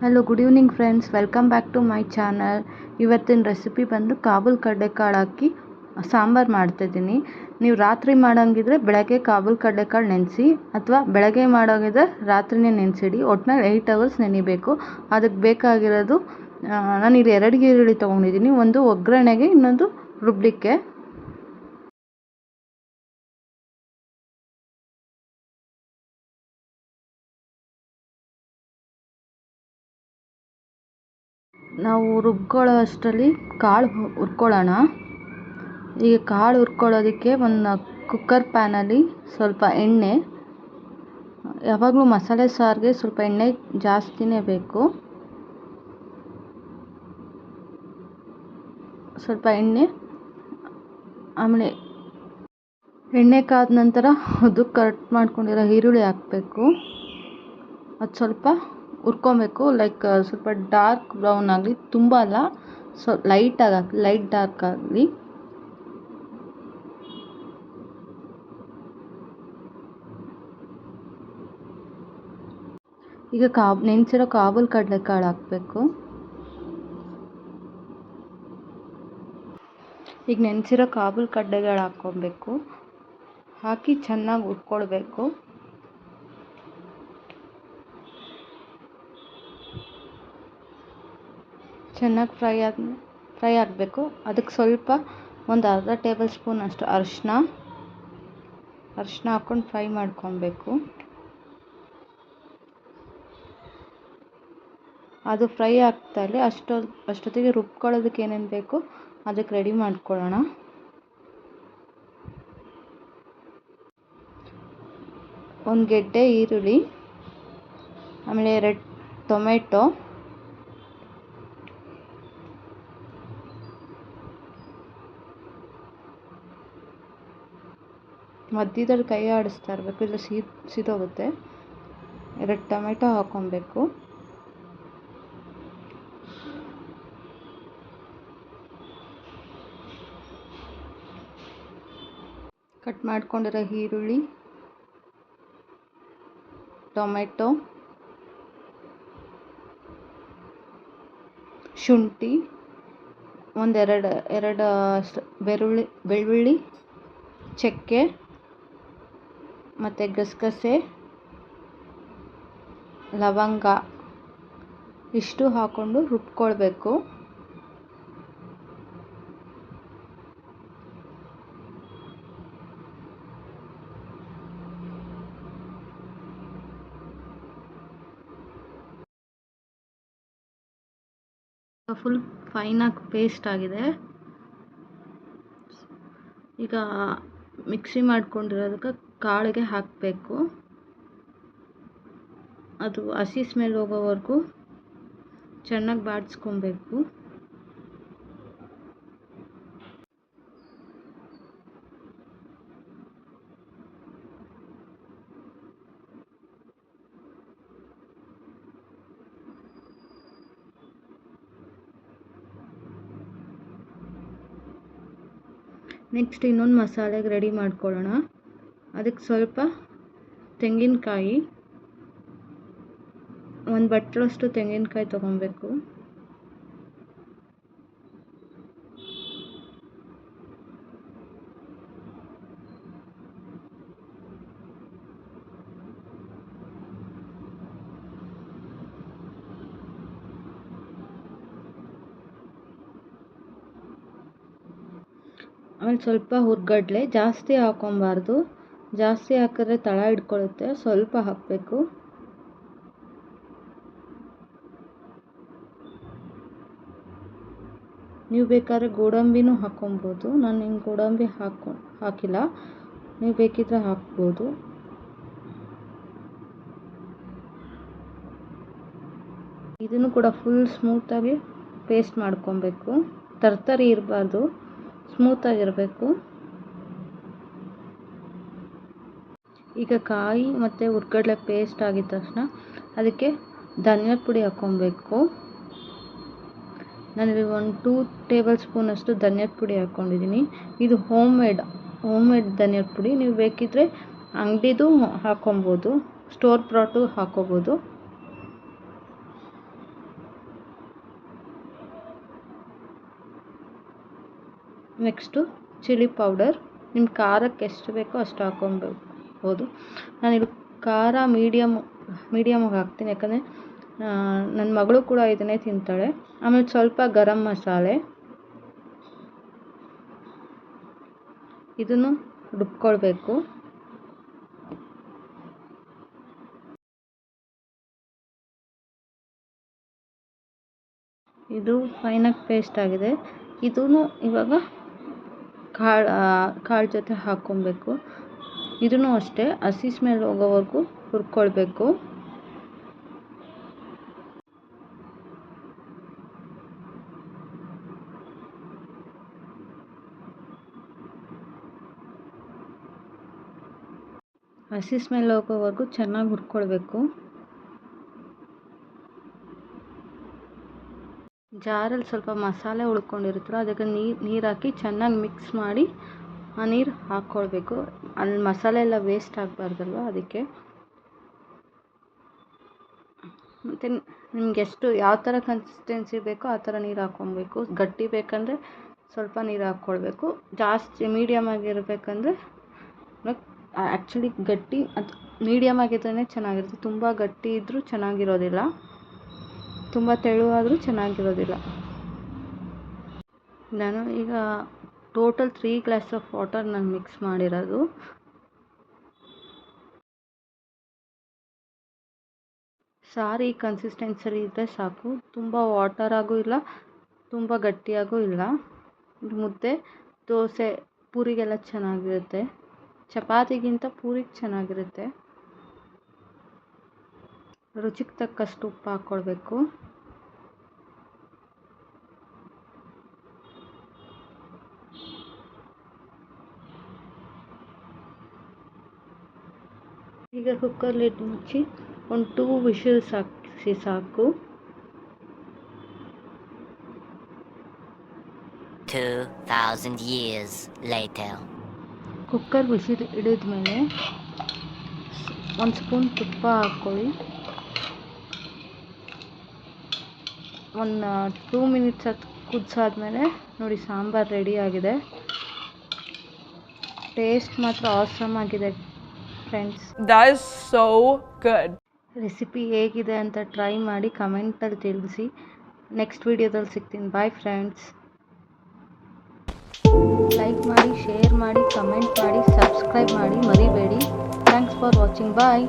Hello good evening friends, welcome back to my channel. ಇವತ್ತಿನ recipe ಬಂದು ಕಾಬೂಲ್ ಕಡಲೆಕಾಳು ಹಾಕಿ ಸಾಂಬಾರು ಮಾಡ್ತಾಯಿದ್ದೀನಿ. ನೀವು ರಾತ್ರಿ ಮಾಡೋಂಗಿದ್ರೆ ಬೆಳಗ್ಗೆ ಕಾಬೂಲ್ ಕಡಲೆಕಾಳು ನೆನೆಸಿ, ಅಥವಾ ಬೆಳಗ್ಗೆ ಮಾಡೋಂಗಿದ್ರೆ ರಾತ್ರಿನೇ ನೆನೆಸಿಡಿ. ಒಟ್ಟಿನಲ್ಲಿ 8 hours ನೆನಿಬೇಕು. ಅದಕ್ಕೆ ಬೇಕಾಗಿರೋದು ನಾನಿಲ್ಲಿ 2 ಈರುಳ್ಳಿ ತೊಗೊಂಡಿದ್ದೀನಿ, ಒಂದು ಒಗ್ಗರಣೆಗೆ, ಇನ್ನೊಂದು ರುಬ್ಲಿಕ್ಕೆ. ನಾವು ರುಬ್ಕೊಳ್ಳೋ ಅಷ್ಟರಲ್ಲಿ ಕಾಳು ಹುರ್ಕೊಳ್ಳೋಣ. ಈಗ ಕಾಳು ಹುರ್ಕೊಳ್ಳೋದಕ್ಕೆ ಒಂದು ಕುಕ್ಕರ್ ಪ್ಯಾನಲ್ಲಿ ಸ್ವಲ್ಪ ಎಣ್ಣೆ. ಯಾವಾಗಲೂ ಮಸಾಲೆ ಸಾರಿಗೆ ಸ್ವಲ್ಪ ಎಣ್ಣೆ ಜಾಸ್ತಿನೇ ಬೇಕು. ಸ್ವಲ್ಪ ಎಣ್ಣೆ, ಆಮೇಲೆ ಎಣ್ಣೆ ಕಾದ ನಂತರ ಉದ್ದಕ್ಕೆ ಕಟ್ ಮಾಡ್ಕೊಂಡಿರೋ ಈರುಳ್ಳಿ ಹಾಕಬೇಕು. ಅದು ಸ್ವಲ್ಪ ಹುರ್ಕೊಬೇಕು, ಲೈಕ್ ಸ್ವಲ್ಪ ಡಾರ್ಕ್ ಬ್ರೌನ್ ಆಗಲಿ, ತುಂಬ ಅಲ್ಲ, ಲೈಟಾಗಿ ಹಾಕಿ, ಲೈಟ್ ಡಾರ್ಕ್ ಆಗಲಿ. ಈಗ ನೆನೆಸಿರೋ ಕಾಬೂಲ್ ಕಡಲೆಕಾಳು ಹಾಕಬೇಕು. ಈಗ ನೆನೆಸಿರೋ ಕಾಬೂಲ್ ಕಡಲೆಕಾಳು ಹಾಕ್ಕೊಬೇಕು. ಹಾಕಿ ಚೆನ್ನಾಗಿ ಹುರ್ಕೊಳ್ಬೇಕು. ಚೆನ್ನಾಗಿ ಫ್ರೈ ಆಗಬೇಕು. ಅದಕ್ಕೆ ಸ್ವಲ್ಪ ಒಂದು ಅರ್ಧ ಟೇಬಲ್ ಸ್ಪೂನ್ ಅಷ್ಟು ಅರಿಶಿನ ಹಾಕ್ಕೊಂಡು ಫ್ರೈ ಮಾಡ್ಕೊಬೇಕು. ಅದು ಫ್ರೈ ಆಗ್ತಾಯಿರಲಿ, ಅಷ್ಟೊತ್ತಿಗೆ ರುಬ್ಕೊಳ್ಳೋದಕ್ಕೆ ಏನೇನು ಬೇಕು ಅದಕ್ಕೆ ರೆಡಿ ಮಾಡ್ಕೊಳ್ಳೋಣ. ಒಂದು ಗೆಡ್ಡೆ ಈರುಳ್ಳಿ, ಆಮೇಲೆ 2 ಟೊಮೆಟೊ, ಮಧ್ಯದಲ್ಲಿ ಕೈ ಆಡಿಸ್ತಾ ಇರಬೇಕು, ಇಲ್ಲ ಸೀದೋಗುತ್ತೆ. 2 ಟೊಮೆಟೊ ಹಾಕ್ಕೊಬೇಕು. ಕಟ್ ಮಾಡ್ಕೊಂಡಿರೋ ಈರುಳ್ಳಿ, ಟೊಮೆಟೊ, ಶುಂಠಿ, ಎರಡು ಬೆಳ್ಳುಳ್ಳಿ, ಚಕ್ಕೆ ಮತ್ತು ಗಸಗಸೆ, ಲವಂಗ ಇಷ್ಟು ಹಾಕ್ಕೊಂಡು ರುಬ್ಕೊಳ್ಬೇಕು. ಫುಲ್ ಫೈನಾಗಿ ಪೇಸ್ಟ್ ಆಗಿದೆ. ಈಗ ಮಿಕ್ಸಿ ಮಾಡ್ಕೊಂಡಿರೋದಕ್ಕೆ ಕಾಳಿಗೆ ಹಾಕಬೇಕು. ಅದು ಹಸಿ ಸ್ಮೆಲ್ ಹೋಗೋವರೆಗೂ ಚೆನ್ನಾಗಿ ಬಾಡಿಸ್ಕೊಬೇಕು. ನೆಕ್ಸ್ಟ್ ಇನ್ನೊಂದು ಮಸಾಲೆಗೆ ರೆಡಿ ಮಾಡ್ಕೊಳ್ಳೋಣ. ಅದಕ್ಕೆ ಸ್ವಲ್ಪ ತೆಂಗಿನಕಾಯಿ, ಒಂದು ಬಟ್ಲಷ್ಟು ತೆಂಗಿನಕಾಯಿ ತೊಗೊಬೇಕು. ಆಮೇಲೆ ಸ್ವಲ್ಪ ಹುರ್ಗಡ್ಲೆ, ಜಾಸ್ತಿ ಹಾಕೊಬಾರ್ದು, ಜಾಸ್ತಿ ಹಾಕಿದ್ರೆ ತಳ ಹಿಡ್ಕೊಳ್ಳುತ್ತೆ. ಸ್ವಲ್ಪ ಹಾಕಬೇಕು. ನೀವು ಬೇಕಾದ್ರೆ ಗೋಡಂಬಿನೂ ಹಾಕೊಬೋದು. ನಾನು ಹಿಂಗೆ ಗೋಡಂಬಿ ಹಾಕಿಲ್ಲ, ನೀವು ಬೇಕಿದ್ರೆ ಹಾಕ್ಬೋದು. ಇದನ್ನು ಕೂಡ ಫುಲ್ ಸ್ಮೂತಾಗಿ ಪೇಸ್ಟ್ ಮಾಡ್ಕೊಬೇಕು. ತರ್ತರಿ ಇರಬಾರ್ದು, ಸ್ಮೂತಾಗಿರಬೇಕು. ಈಗ ಕಾಯಿ ಮತ್ತು ಹುರ್ಗಡ್ಲೆ ಪೇಸ್ಟ್ ಆಗಿದ ತಕ್ಷಣ ಅದಕ್ಕೆ ಧನಿಯಾ ಪುಡಿ ಹಾಕ್ಕೊಬೇಕು. ನಾನಿಲ್ಲಿ 2 ಟೇಬಲ್ ಸ್ಪೂನಷ್ಟು ಧನಿಯಾ ಪುಡಿ ಹಾಕ್ಕೊಂಡಿದ್ದೀನಿ. ಇದು ಹೋಮ್ ಮೇಡ್ ಧನಿಯಾ ಪುಡಿ. ನೀವು ಬೇಕಿದ್ದರೆ ಅಂಗಡಿದು ಹಾಕ್ಕೊಬೋದು, ಸ್ಟೋರ್ ಬ್ರಾಟು ಹಾಕ್ಕೋಬೋದು. Next chilli powder. ನಿಮ್ಮ ಖಾರಕ್ಕೆ ಎಷ್ಟು ಬೇಕೋ ಅಷ್ಟು ಹಾಕ್ಕೊಬೋದು. ನಾನಿಲ್ಲಿ ಖಾರ ಮೀಡಿಯಮ್ಗೆ ಹಾಕ್ತೀನಿ, ಯಾಕಂದರೆ ನನ್ನ ಮಗಳು ಕೂಡ ಇದನ್ನೇ ತಿಂತಾಳೆ. ಆಮೇಲೆ ಸ್ವಲ್ಪ ಗರಂ ಮಸಾಲೆ, ಇದನ್ನು ರುಬ್ಕೊಳ್ಬೇಕು. ಇದು ಫೈನಾಗಿ ಪೇಸ್ಟ್ ಆಗಿದೆ. ಇದೂ ಇವಾಗ ಕಾಳು ಜೊತೆ ಹಾಕ್ಕೊಬೇಕು. ಇದೂ ಅಷ್ಟೇ ಹಸಿ ಸ್ಮೆಲ್ ಹೋಗೋವರೆಗೂ ಹುರ್ಕೊಳ್ಬೇಕು. ಹಸಿ ಸ್ಮೆಲ್ ಹೋಗೋವರೆಗೂ ಚೆನ್ನಾಗಿ ಹುರ್ಕೊಳ್ಬೇಕು. ಜಾರಲ್ಲಿ ಸ್ವಲ್ಪ ಮಸಾಲೆ ಉಳ್ಕೊಂಡಿರುತ್ತಲ್ಲ, ಅದಕ್ಕೆ ನೀರು ಹಾಕಿ ಚೆನ್ನಾಗಿ ಮಿಕ್ಸ್ ಮಾಡಿ ಆ ನೀರು ಹಾಕ್ಕೊಳ್ಬೇಕು. ಅಲ್ಲಿ ಮಸಾಲೆ ಎಲ್ಲ ವೇಸ್ಟ್ ಆಗಬಾರ್ದಲ್ವ, ಅದಕ್ಕೆ. ಮತ್ತು ನಿಮ್ಗೆ ಎಷ್ಟು ಯಾವ ಥರ ಕನ್ಸಿಸ್ಟೆನ್ಸಿ ಬೇಕೋ ಆ ಥರ ನೀರು ಹಾಕ್ಕೊಬೇಕು. ಗಟ್ಟಿ ಬೇಕಂದರೆ ಸ್ವಲ್ಪ ನೀರು ಹಾಕ್ಕೊಳ್ಬೇಕು. ಜಾಸ್ತಿ ಮೀಡಿಯಮ್ ಆಗಿರಬೇಕಂದ್ರೆ ಆ್ಯಕ್ಚುಲಿ ಗಟ್ಟಿ ಅದು ಮೀಡಿಯಮ್ ಆಗಿದ್ರೇ ಚೆನ್ನಾಗಿರುತ್ತೆ. ತುಂಬ ಗಟ್ಟಿ ಇದ್ದರೂ ಚೆನ್ನಾಗಿರೋದಿಲ್ಲ, ತುಂಬ ತೆಳುವಾದರೂ ಚೆನ್ನಾಗಿರೋದಿಲ್ಲ. ನಾನು ಈಗ ಟೋಟಲ್ 3 ಗ್ಲಾಸ್ ಆಫ್ ವಾಟರ್ ನಾನು ಮಿಕ್ಸ್ ಮಾಡಿರೋದು. ಸಾರು ಈ ಕನ್ಸಿಸ್ಟೆನ್ಸಲ್ಲಿ ಇದ್ದರೆ ಸಾಕು. ತುಂಬ ವಾಟರಾಗೂ ಇಲ್ಲ, ತುಂಬ ಗಟ್ಟಿಯಾಗೂ ಇಲ್ಲ. ಮುದ್ದೆ, ದೋಸೆ, ಪೂರಿಗೆಲ್ಲ ಚೆನ್ನಾಗಿರುತ್ತೆ. ಚಪಾತಿಗಿಂತ ಪೂರಿಗೆ ಚೆನ್ನಾಗಿರುತ್ತೆ. ರುಚಿಗೆ ತಕ್ಕಷ್ಟು ಉಪ್ಪು ಹಾಕ್ಕೊಳ್ಬೇಕು. ಈಗ ಕುಕ್ಕರ್ ಲಿಡ್ ಮುಚ್ಚಿ ಒಂದು 2 ವಿಷಲ್ಸ್ ಹಾಕಿಸಿ ಸಾಕು. 2000 years later. ಕುಕ್ಕರ್ ವಿಸಿಲ್ ಹಿಡಿದ್ಮೇಲೆ 1 ಸ್ಪೂನ್ ತುಪ್ಪ ಹಾಕ್ಕೊಳ್ಳಿ. ಒಂದು 2 ಮಿನಿಟ್ಸ್ ಅದು ಕುದಿಸಾದ್ಮೇಲೆ ನೋಡಿ ಸಾಂಬಾರು ರೆಡಿ ಆಗಿದೆ. ಟೇಸ್ಟ್ ಮಾತ್ರ ಆಸಮ್ ಆಗಿದೆ friends. That is so good. Recipe ಹೇಗಿದೆ ಅಂತ ಟ್ರೈ ಮಾಡಿ ಕಮೆಂಟಲ್ಲಿ ತಿಳಿಸಿ. ನೆಕ್ಸ್ಟ್ ವಿಡಿಯೋದಲ್ಲಿ ಸಿಗ್ತೀನಿ. Bye friends. ಲೈಕ್ ಮಾಡಿ, ಶೇರ್ ಮಾಡಿ, ಕಮೆಂಟ್ ಮಾಡಿ, ಸಬ್ಸ್ಕ್ರೈಬ್ ಮಾಡಿ ಮರಿಬೇಡಿ. Thanks for watching. ಬಾಯ್.